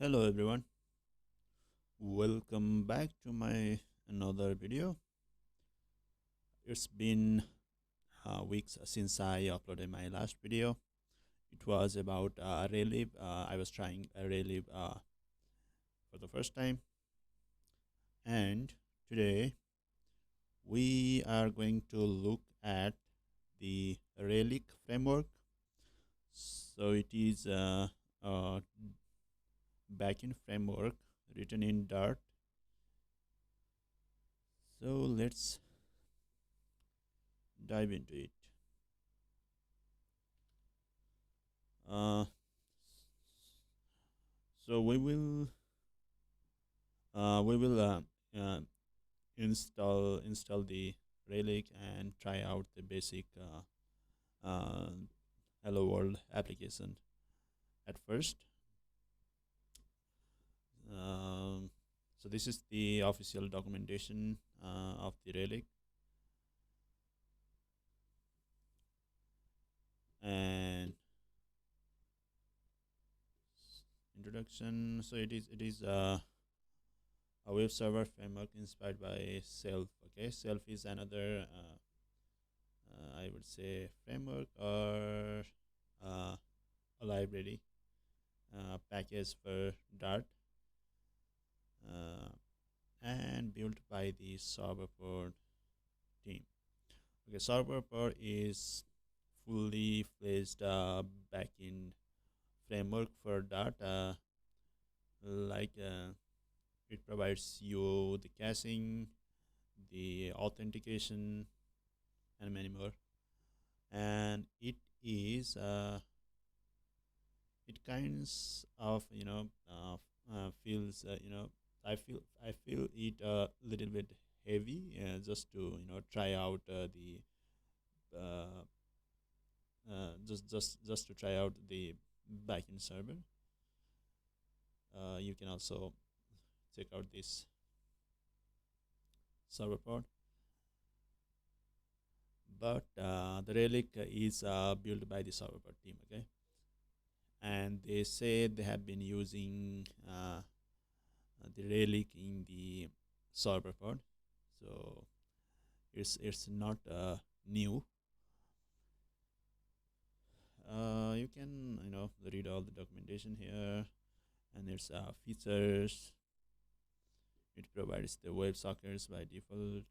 Hello everyone, welcome back to my another video. It's been weeks since I uploaded my last video. It was about Relic. I was trying Relic for the first time, and today we are going to look at the Relic framework. So it is a backend framework written in Dart. So let's dive into it. Uh, so we will uh, install the Relic and try out the basic Hello World application at first. Um, so this is the official documentation of the Relic, and introduction. So it is a web server framework inspired by Self. Okay, Self is another I would say framework or a library package for Dart, uh, and built by the Serverport team. Okay, Serverport is fully fledged backend framework for Dart. Like it provides you the caching, the authentication, and many more. And it kinds of feels I feel it a little bit heavy, just to try out the uh, just to try out the backend server. You can also check out this server pod, but the Relic is built by the server pod team. Okay, and they say they have been using the Relic in the server pod, so it's not new. You can read all the documentation here, and there's features. It provides the web sockets by default,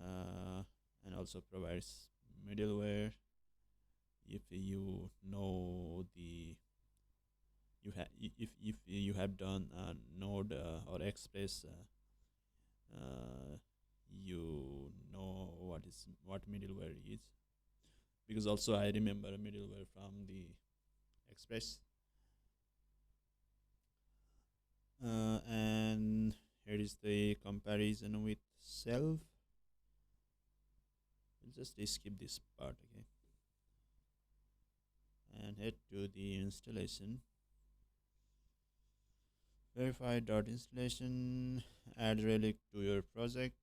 uh, and also provides middleware. If you know the if you have done Node or Express, you know what middleware is, because also I remember a middleware from the Express. And here is the comparison with Self. We'll just skip this part, okay, and head to the installation. Verify dot installation. Add Relic to your project.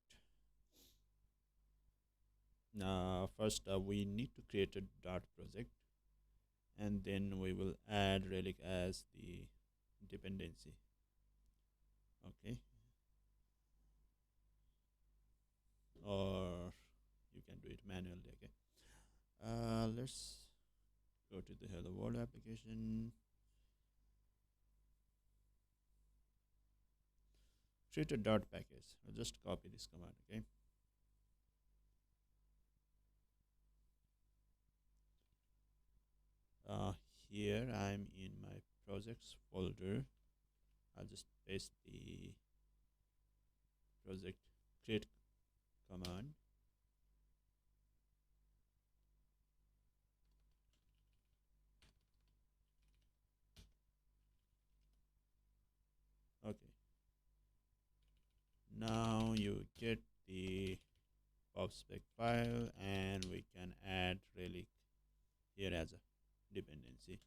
First, we need to create a Dart project, and then we will add Relic as the dependency. Okay, or you can do it manually. Okay, let's go to the Hello World application. Create a Dart package. I'll just copy this command. Okay. Uh, Here I'm in my projects folder. I'll just paste the project create command. Okay, now you get the pubspec file, and we can add Relic here as a dependency.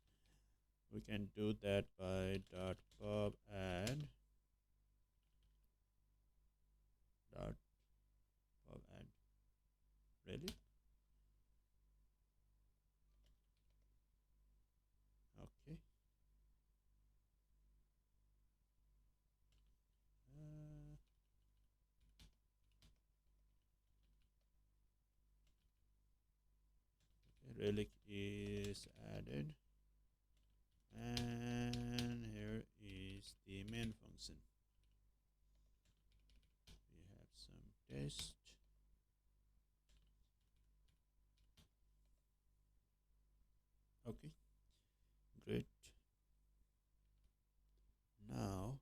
We can do that by .pub add .pub add Relic. Okay, relic is added, and here is the main function. We have some test. Okay, great. Now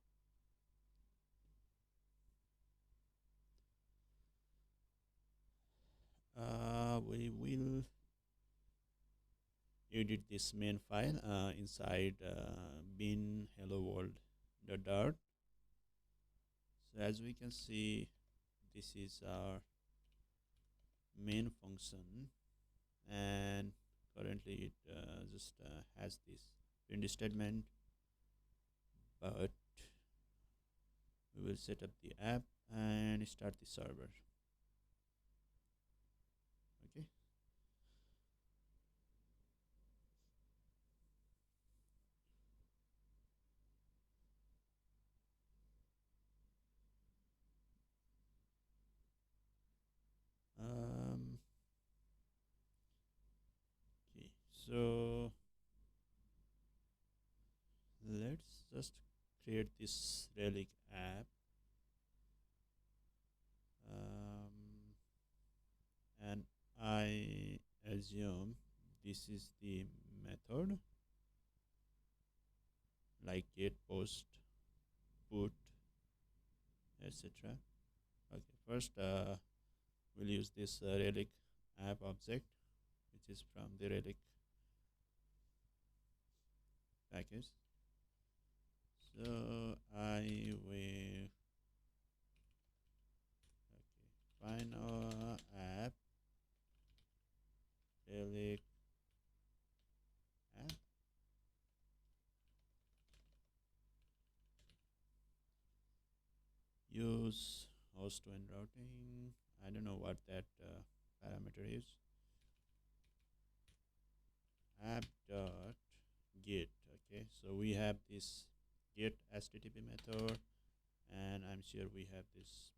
we will edit this main file inside bin hello world dart. So as we can see, this is our main function, and currently it just has this print statement, but we will set up the app and start the server. Okay. um okay, so let's just create this relic app, and I assume this is the method, like get, post, put, etc. Okay, first we'll use this relic app object, which is from the relic package. So I will find our app, relic app. Use host when routing. I don't know what that parameter is. App dot get. Okay, so we have this get http method, and I'm sure we have this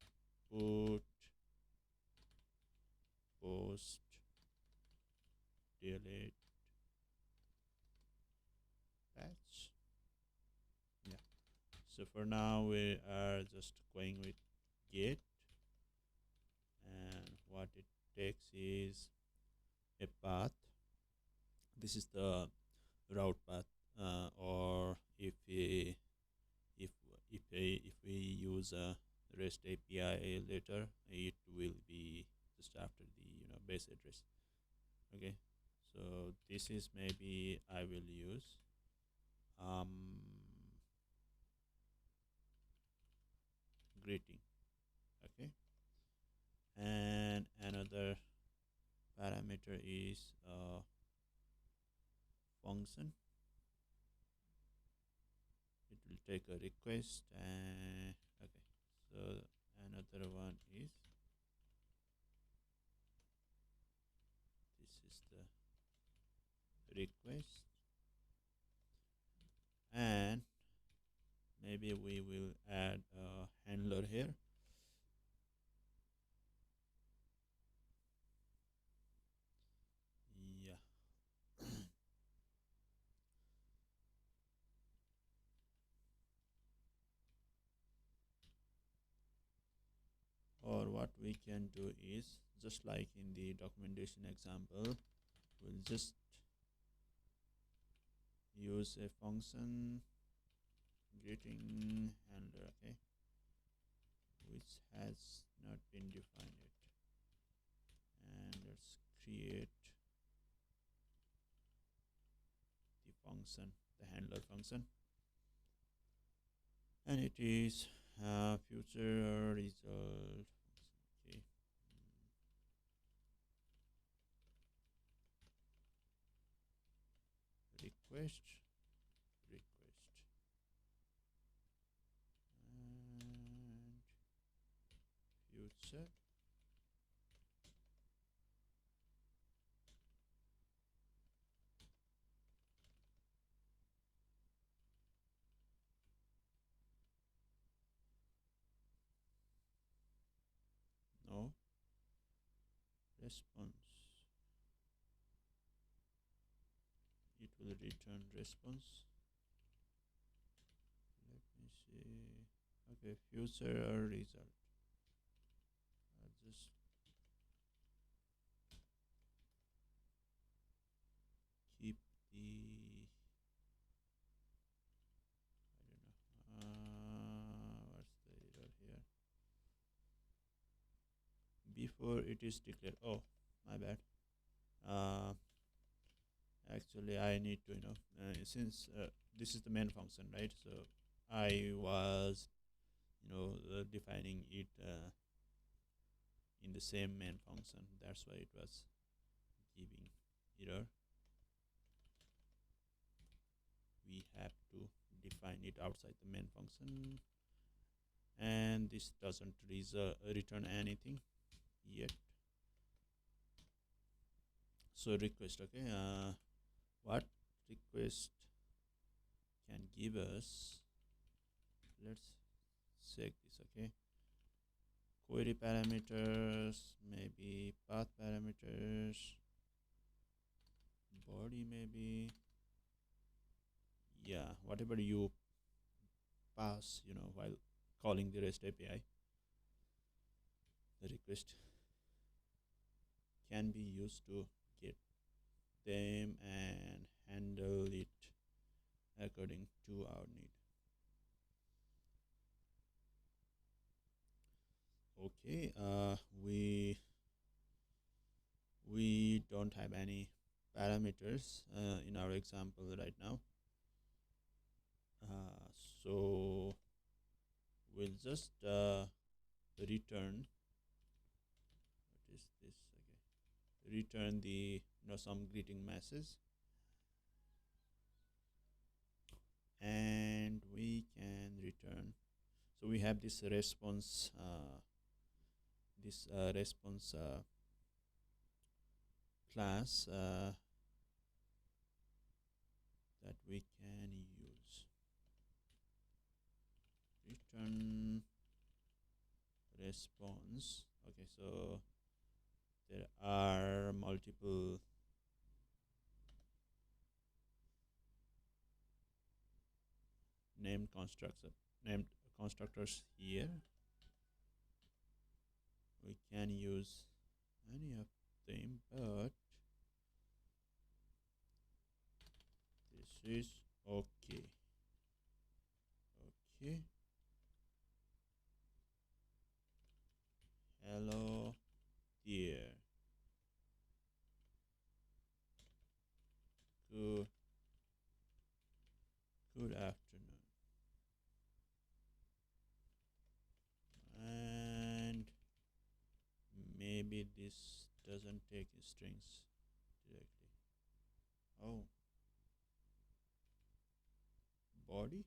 put, post, delete, patch. Yeah. So for now we are just going with get, and what it takes is a path. This is the route path, or if if we use a REST API later, it will be just after the base address. Okay, so this is maybe I will use um, greeting. Okay, and another parameter is function. It will take a request, and okay, so another one is this is the request, and maybe we will add a handler here. Yeah. Or what we can do is, just like in the documentation example, we'll just use a function greeting handler, okay, which has not been defined yet. And let's create the function, the handler function, and it is future result. Okay. Request, request, and future. No response. will return response. Let me see. Okay, future or result. I'll just keep the, I don't know, what's the error here? Before it is declared. Oh, my bad. Uh, Actually, I need to, since this is the main function, right? So I was, defining it in the same main function. That's why it was giving error. We have to define it outside the main function, and this doesn't return anything yet. So request, okay. What request can give us? Let's check this, okay. Query parameters, maybe path parameters, body maybe. Yeah, whatever you pass, while calling the REST API, the request can be used to get them and handle it according to our need. Okay, we don't have any parameters in our example right now. So we'll just return, what is this? Okay, return the some greeting message, and we can return. So we have this response, class that we can use. Return response. Okay, so there are multiple named constructors here. We can use any of them, but this is okay. Okay. Hello there. Good afternoon. And maybe this doesn't take strings directly. Oh, body? It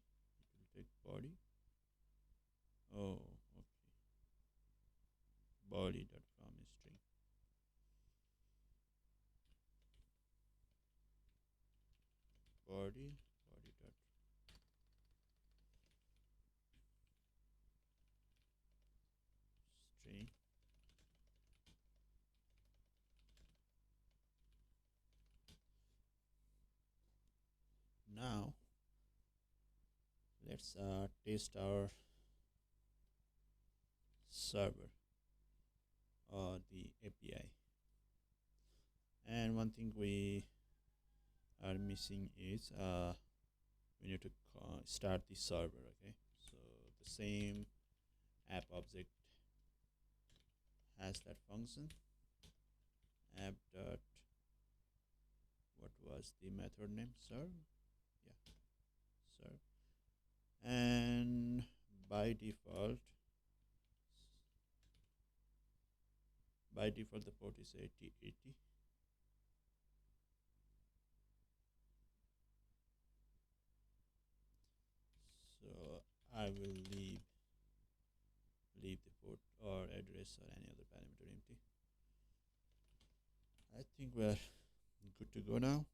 will take body. Oh, okay. Body.com string. Body dot string. Now let's test our server or the API. And one thing we are missing is we need to start the server. Okay, so the same app object has that function, app dot, what was the method name? Serve. Yeah, serve. And by default the port is 8080. So I will leave the port or address or any other parameter empty. I think we're good to go now.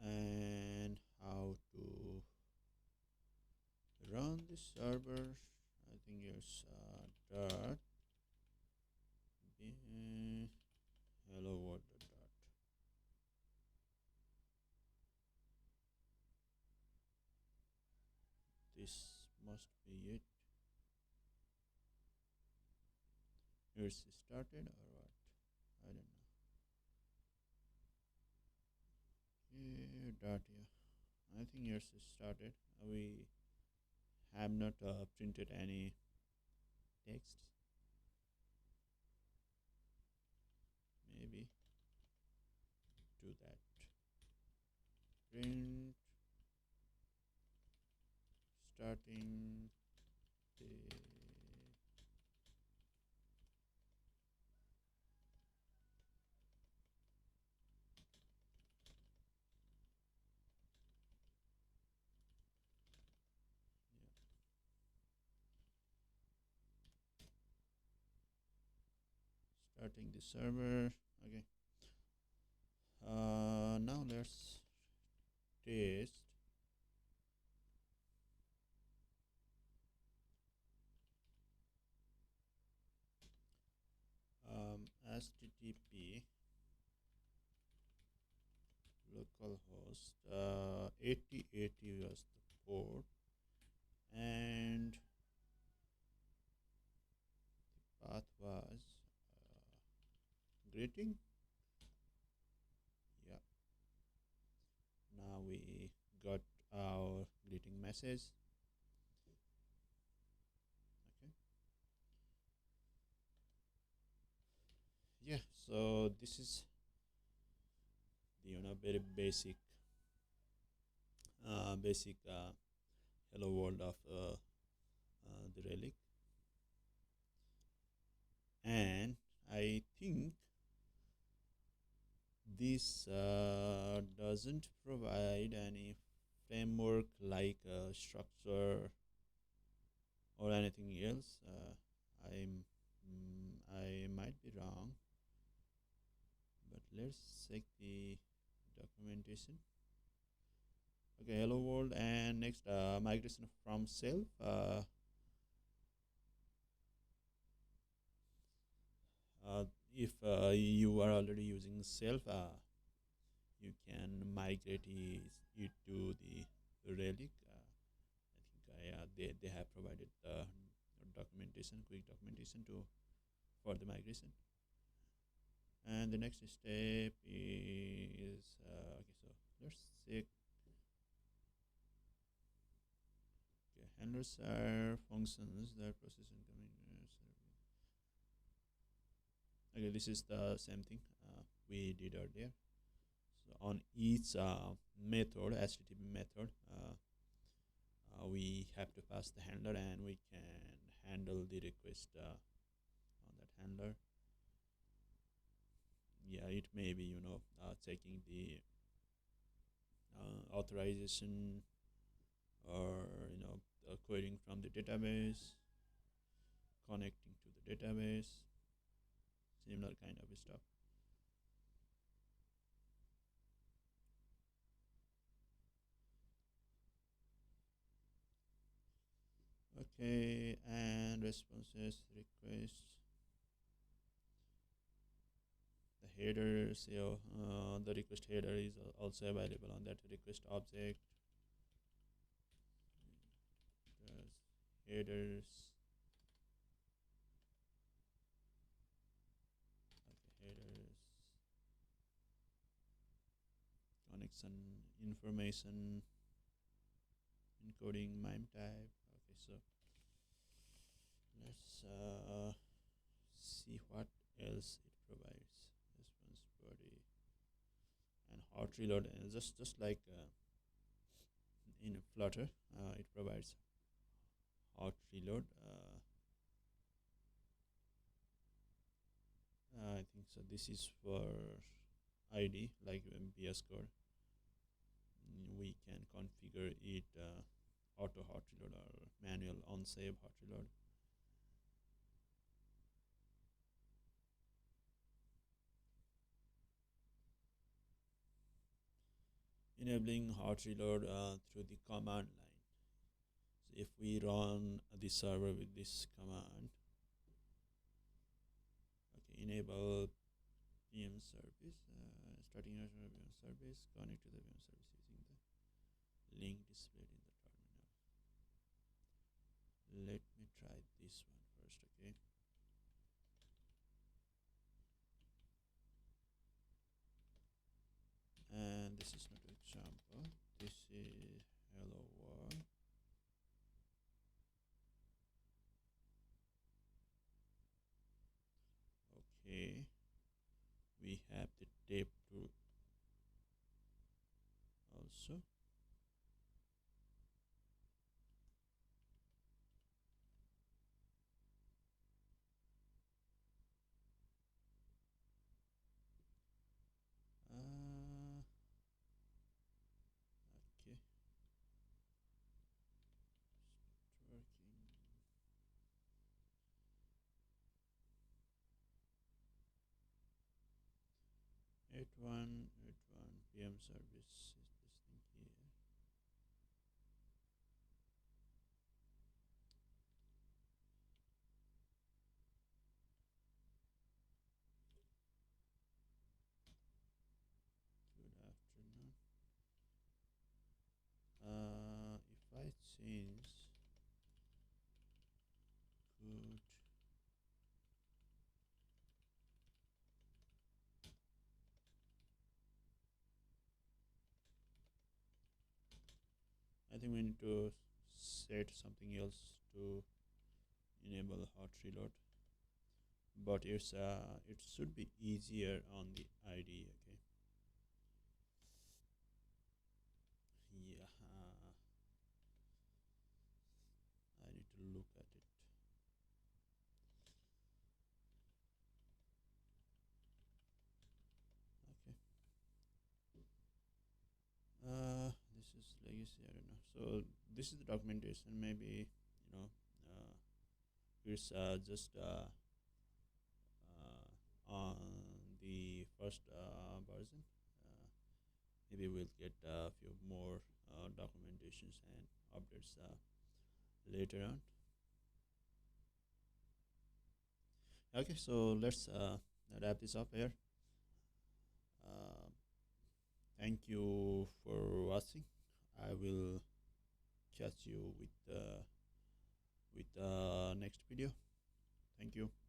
And how to this server. I think it's dot hello world dot. This must be it. It's started or what? I don't know. Yeah, dot, yeah. I think yours is started. We have not printed any text. Maybe do that. Print starting the yeah, starting the server. Okay. Now let's test. HTTP localhost 8080 was the port, and path was greeting. Yeah, now we got our greeting message. Okay, yeah, so this is the very basic hello world of the Relic. And I think this doesn't provide any framework like structure or anything else. I might be wrong, but let's check the documentation. Okay, hello world, and next migration from self. Uh, if you are already using self, you can migrate it to the Relic. I think they have provided documentation, quick documentation to for the migration. And the next step is okay. So let's check. Okay, handlers are functions that process incoming. Okay, this is the same thing we did earlier. So on each method, HTTP method, we have to pass the handler, and we can handle the request on that handler. Yeah, it may be checking the authorization, or querying from the database, connecting to the database, similar kind of stuff. Okay, and responses, requests, the headers. The request header is also available on that request object. There's headers. Okay, headers, connection information, encoding MIME type. Okay, so let's see what else it provides. Response body and hot reload, and just like in Flutter, it provides hot reload. I think so. This is for ID, like VS Code. We can configure it auto hot reload or manual on save hot reload. Enabling hot reload through the command line. So if we run the server with this command, okay, enable VM service, starting a VM service, connect to the VM service using the link displayed in the terminal. Let me try this one first, okay. And this is not an example, this is hello world. Okay, we have the tape to also. Uh, okay, it's not working. 8181 PM service is this thing here. Good afternoon. If I change good, I think we need to set something else to enable hot reload, but it should be easier on the ID. Okay, yeah, I need to look at it. Okay, this is legacy, I don't know. So this is the documentation. Maybe, you know, it's just on the first version. Uh, Maybe we'll get a few more documentations and updates later on. Okay, so let's wrap this up here. Uh, Thank you for watching. I will catch you with the next video. Thank you.